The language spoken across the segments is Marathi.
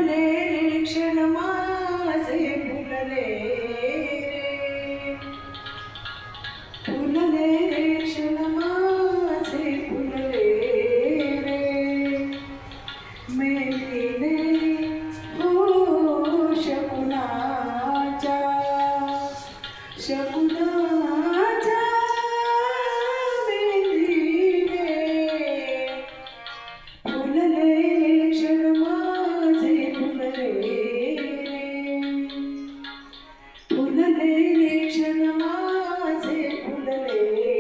फुलले रे क्षण माझे फुलले रे, फुलले रे क्षण माझे फुलले रे, मेलीने हो शकुनाच्या शकुनाच्या मेलीने फुलले रे क्षण माझे फुलले रे, फुलले रे क्षण माझे फुलले रे.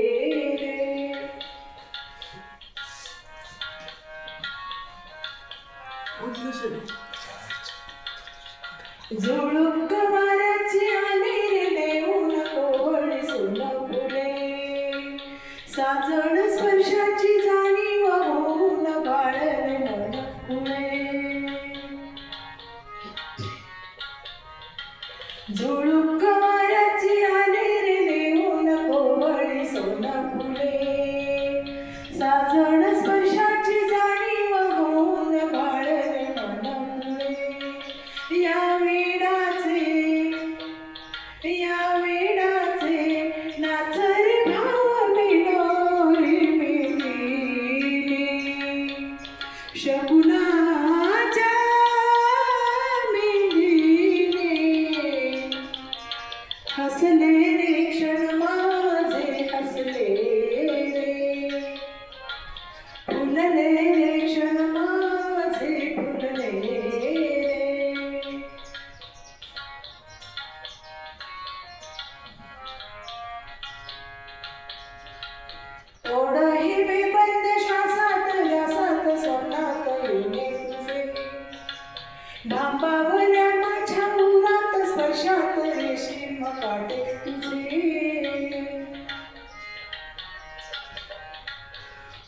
झुळूक वाऱ्याची आली रे देऊन कोवळी सोनं फुले, साजण स्पर्शाची जाणीव होऊन बाळले मन फुले. झुळूक वाऱ्याची आली रे देऊन कोवळी सोनं फुले, साजण स्पर्शाची जाणीव होऊन बाळले मन फुले. या वेडाचे नाच रे भाव बिलोरी मेलीने, शकुनाच्या मेलीने हसले रे क्षण माझे हसले रे, फुलले रे क्षण माझे फुलले रे. ओढही बेबंद श्वासात व्यासात स्वप्नात येणे तुझे, भांबावल्या माझ्या उरात स्पर्शात रेशीम काटे तुझे.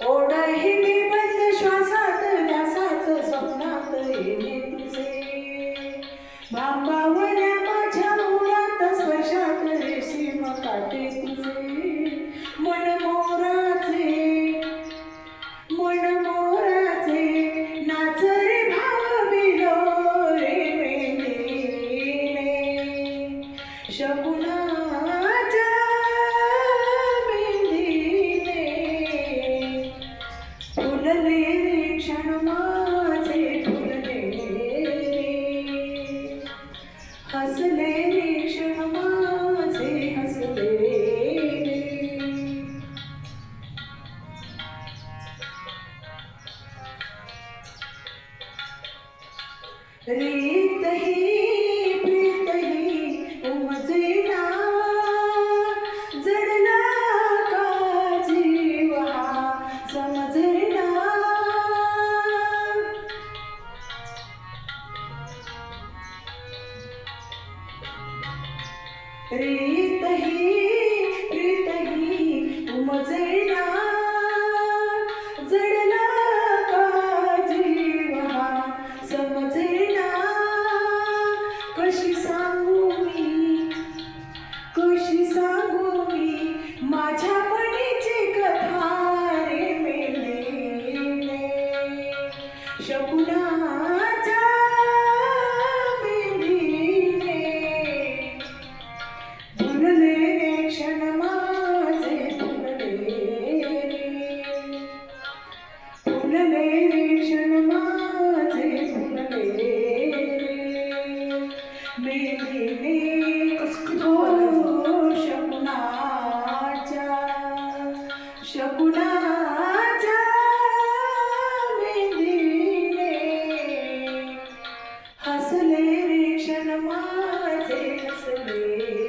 ओढही बेबंद श्वासात व्यासात स्वप्नात येणे तुझे, भांबावल्या माझ्या उरात स्पर्शात रेशीम काटे तुझे. मन मोराचे नाच रे भाव बिलोरे मेलीने, शकुनाच्या मेलीने फुलले रे क्षण माझे फुलले रे, हसले रे क्षण माझे हसले रे. रीतही प्रीतही उमजेना, जडला का जीव हा समजेना. रीतही प्रीतही उमजेना, जडला का जीव हा समजेना. कशी सांगू मी माझ्या मनीची कथा रे मेलीने, शकुनाच्या मेलीने फुलले रे क्षण माझे फुलले रे, फुलले रे क्षण माझे फुलले रे, मेलीने हो शकुनाच्या मेलीने हसले रे क्षण माझे हसले.